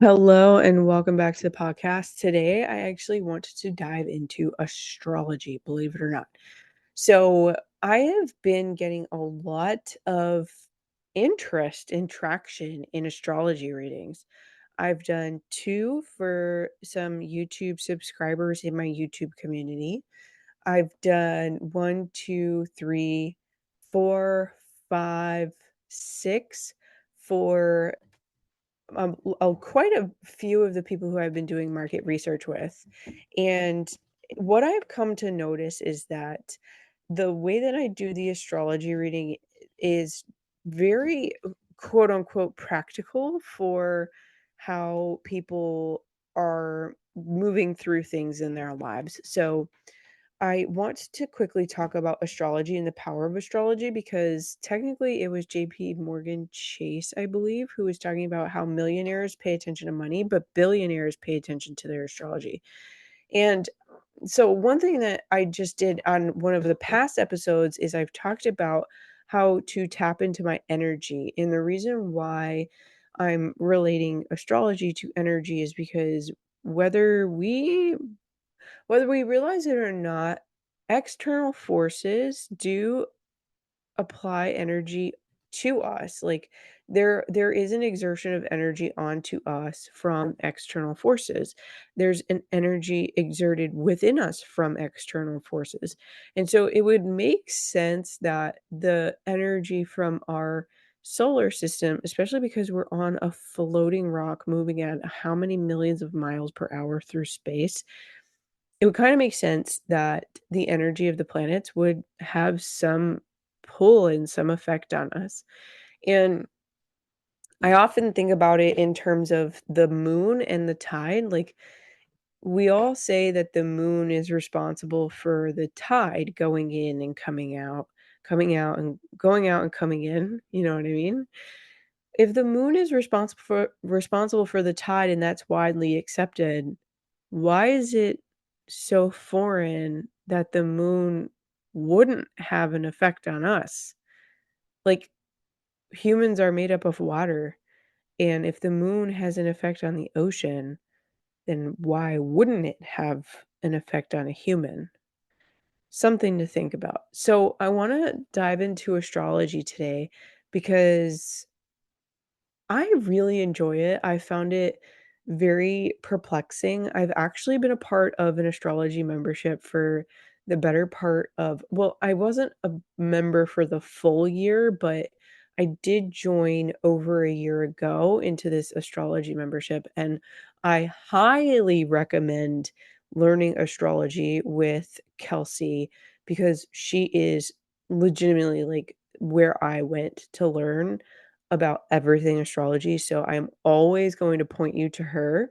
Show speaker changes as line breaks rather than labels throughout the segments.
Hello and welcome back to the podcast. Today, I actually wanted to dive into astrology, believe it or not. So, I have been getting a lot of interest and traction in astrology readings. I've done two for some YouTube subscribers in my YouTube community. I've done one, two, three, four, five, six for quite a few of the people who I've been doing market research with. And what I've come to notice is that the way that I do the astrology reading is very quote unquote practical for how people are moving through things in their lives. So, I want to quickly talk about astrology and the power of astrology because technically it was JP Morgan Chase, I believe, who was talking about how millionaires pay attention to money, but billionaires pay attention to their astrology. And so, one thing that I just did on one of the past episodes is I've talked about how to tap into my energy. And the reason why I'm relating astrology to energy is because whether we whether we realize it or not, external forces do apply energy to us. Like there is an exertion of energy onto us from external forces. There's an energy exerted within us from external forces. And so it would make sense that the energy from our solar system, especially because we're on a floating rock moving at how many millions of miles per hour through space, it would kinda make sense that the energy of the planets would have some pull and some effect on us, and I often think about it in terms of the moon and the tide. Like, we all say that the moon is responsible for the tide going in and coming out and going out and coming in, you know what I mean? If the moon is responsible for the tide and that's widely accepted, why is it so foreign that the moon wouldn't have an effect on us? Like, humans are made up of water, and if the moon has an effect on the ocean, then why wouldn't it have an effect on a human? Something to think about. So, I want to dive into astrology today because I really enjoy it. I found it very perplexing. I've actually been a part of an astrology membership for the better part of, well, I wasn't a member for the full year, but I did join over a year ago into this astrology membership, and I highly recommend learning astrology with Kelsey because she is legitimately like where I went to learn about everything astrology, so I'm always going to point you to her.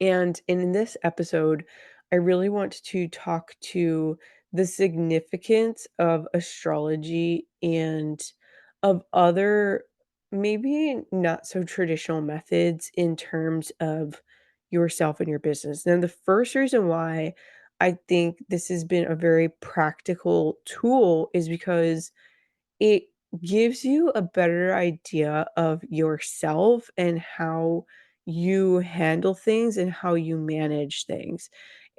And in this episode, I really want to talk to the significance of astrology and of other maybe not so traditional methods in terms of yourself and your business. Now, the first reason why I think this has been a very practical tool is because it gives you a better idea of yourself and how you handle things and how you manage things.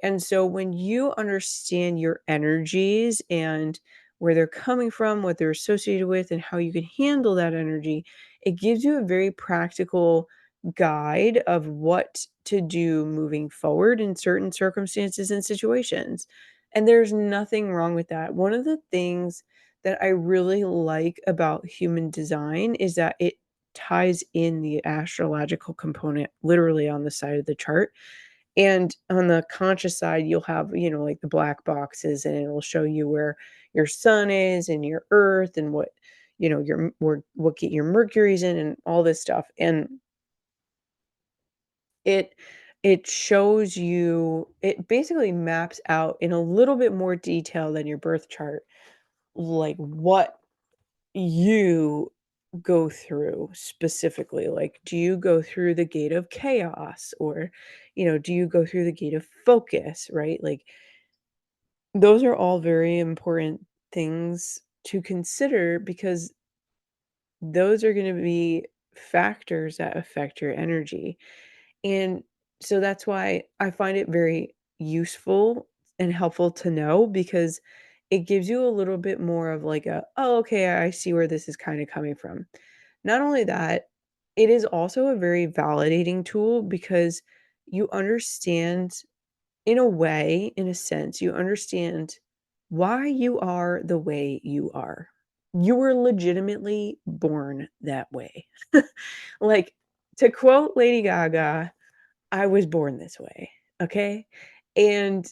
And so when you understand your energies and where they're coming from, what they're associated with, and how you can handle that energy, it gives you a very practical guide of what to do moving forward in certain circumstances and situations. And there's nothing wrong with that. One of the things that I really like about human design is that it ties in the astrological component literally on the side of the chart. And on the conscious side, you'll have, like the black boxes, and it'll show you where your sun is and your earth and what, what get your Mercury's in and all this stuff. And it it shows you, it basically maps out in a little bit more detail than your birth chart, like what you go through specifically. Like, do you go through the gate of chaos, or do you go through the gate of focus, right? Like, those are all very important things to consider because those are going to be factors that affect your energy. And so that's why I find it very useful and helpful to know because it gives you a little bit more of like a, oh, okay, I see where this is kind of coming from. Not only that, it is also a very validating tool because you understand, in a way, in a sense, you understand why you are the way you are. You were legitimately born that way. Like, to quote Lady Gaga, I was born this way, okay? And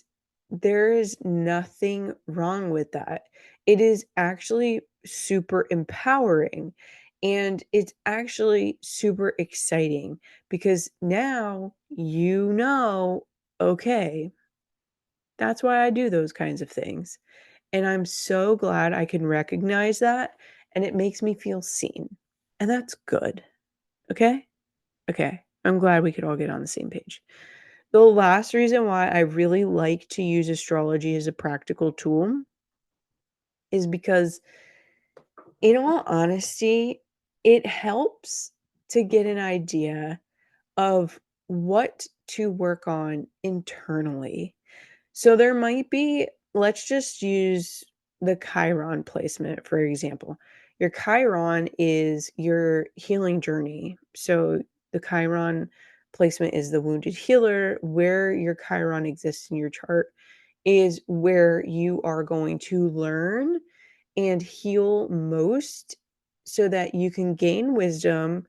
there is nothing wrong with that. It is actually super empowering and it's actually super exciting because now you know, okay, that's why I do those kinds of things. And I'm so glad I can recognize that and it makes me feel seen. And that's good, okay? Okay. I'm glad we could all get on the same page. The last reason why I really like to use astrology as a practical tool is because, in all honesty, it helps to get an idea of what to work on internally. So there might be, let's just use the Chiron placement, for example. Your Chiron is your healing journey. So the Chiron placement is the wounded healer. Where your Chiron exists in your chart is where you are going to learn and heal most so that you can gain wisdom.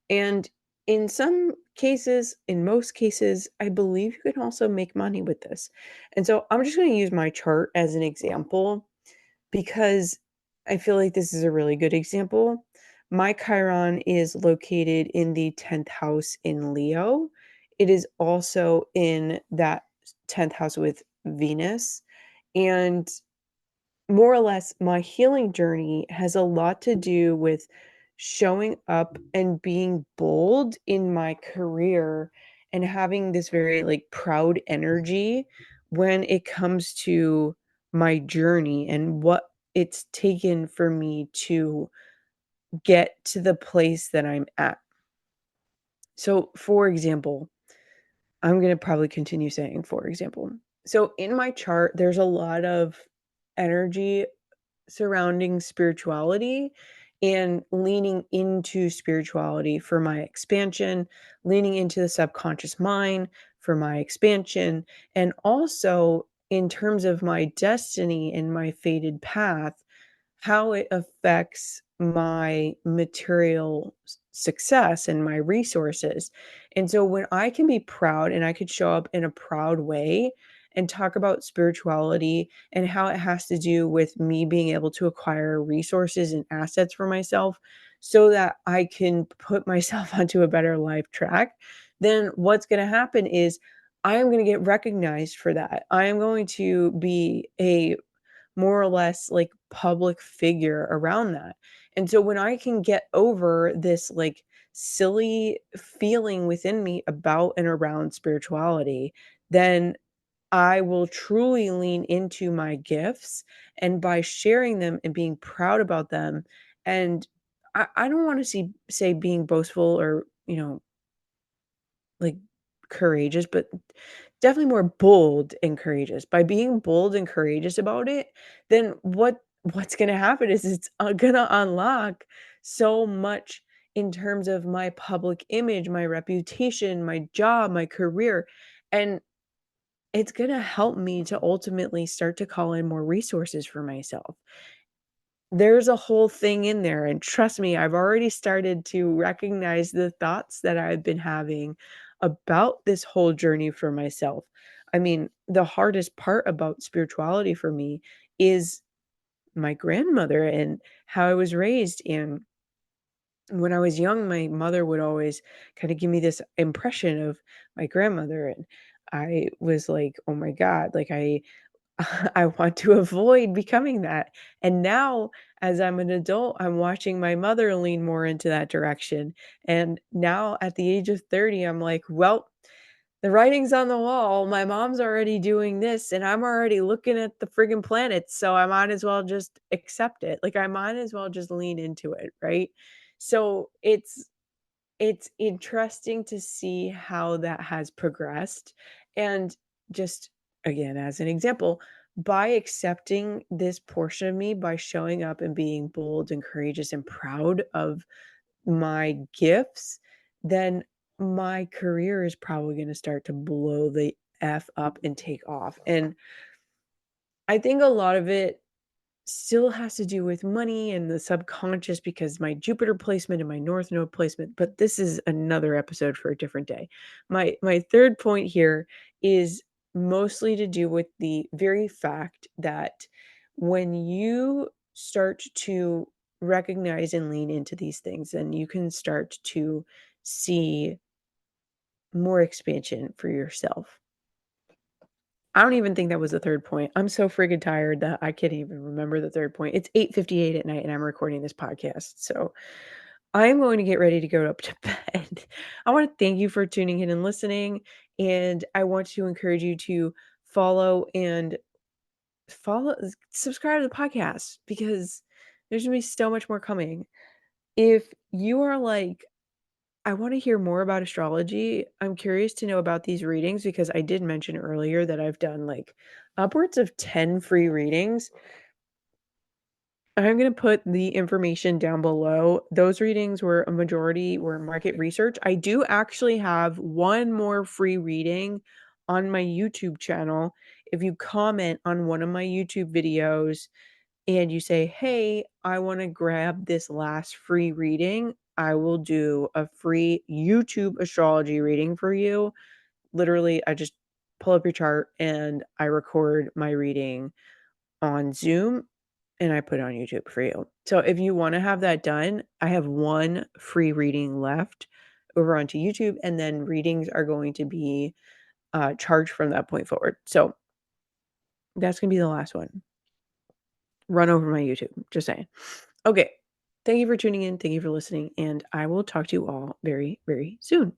And in some cases, in most cases, I believe you can also make money with this. And so I'm just going to use my chart as an example because I feel like this is a really good example. My Chiron is located in the 10th house in Leo. It is also in that 10th house with Venus. And more or less, my healing journey has a lot to do with showing up and being bold in my career and having this very like proud energy when it comes to my journey and what it's taken for me to get to the place that I'm at. So, for example, I'm going to probably continue saying, for example. So, in my chart, there's a lot of energy surrounding spirituality and leaning into spirituality for my expansion, leaning into the subconscious mind for my expansion, and also in terms of my destiny and my fated path, how it affects my material success and my resources. And so when I can be proud and I could show up in a proud way and talk about spirituality and how it has to do with me being able to acquire resources and assets for myself so that I can put myself onto a better life track, then what's going to happen is I am going to get recognized for that. I am going to be a more or less like public figure around that. And so when I can get over this like silly feeling within me about and around spirituality, then I will truly lean into my gifts and by sharing them and being proud about them. And I don't want to say being boastful or, like courageous, but definitely more bold and courageous. By being bold and courageous about it, then what's gonna happen is it's, gonna unlock so much in terms of my public image, my reputation, my job, my career, and it's gonna help me to ultimately start to call in more resources for myself. There's a whole thing in there, and trust me, I've already started to recognize the thoughts that I've been having about this whole journey for myself. I mean, the hardest part about spirituality for me is my grandmother and how I was raised, and when I was young, my mother would always kinda give me this impression of my grandmother, and I was like, "Oh my god," like, I want to avoid becoming that. And now, as I'm an adult, I'm watching my mother lean more into that direction. And now at the age of 30, I'm like, well, the writing's on the wall. My mom's already doing this, and I'm already looking at the friggin' planets. So I might as well just accept it. Like, I might as well just lean into it. Right. So it's it's interesting to see how that has progressed, and just, again, as an example, by accepting this portion of me, by showing up and being bold and courageous and proud of my gifts, then my career is probably gonna start to blow the F up and take off, and I think a lot of it still has to do with money and the subconscious because my Jupiter placement and my North Node placement, but this is another episode for a different day. My third point here is mostly to do with the very fact that when you start to recognize and lean into these things, then you can start to see more expansion for yourself. I don't even think that was the third point. I'm so friggin' tired that I can't even remember the third point. It's 8:58 at night, and I'm recording this podcast, so I'm going to get ready to go up to bed. I wanna thank you for tuning in and listening, and I want to encourage you to follow and subscribe to the podcast because there's gonna be so much more coming. If you are like, I wanna hear more about astrology. I'm curious to know about these readings because I did mention earlier that I've done, like, upwards of 10 free readings. I'm gonna put the information down below. Those readings were a majority were market research. I do actually have one more free reading on my YouTube channel. If you comment on one of my YouTube videos and you say, "Hey, I wanna grab this last free reading," I will do a free YouTube astrology reading for you. Literally, I just pull up your chart and I record my reading on Zoom and I put it on YouTube for you. So if you wanna have that done, I have one free reading left over onto YouTube, and then readings are going to be, charged from that point forward. So that's gonna be the last one. Run over my YouTube, just saying. Okay. Thank you for tuning in. Thank you for listening, and I will talk to you all very, very soon.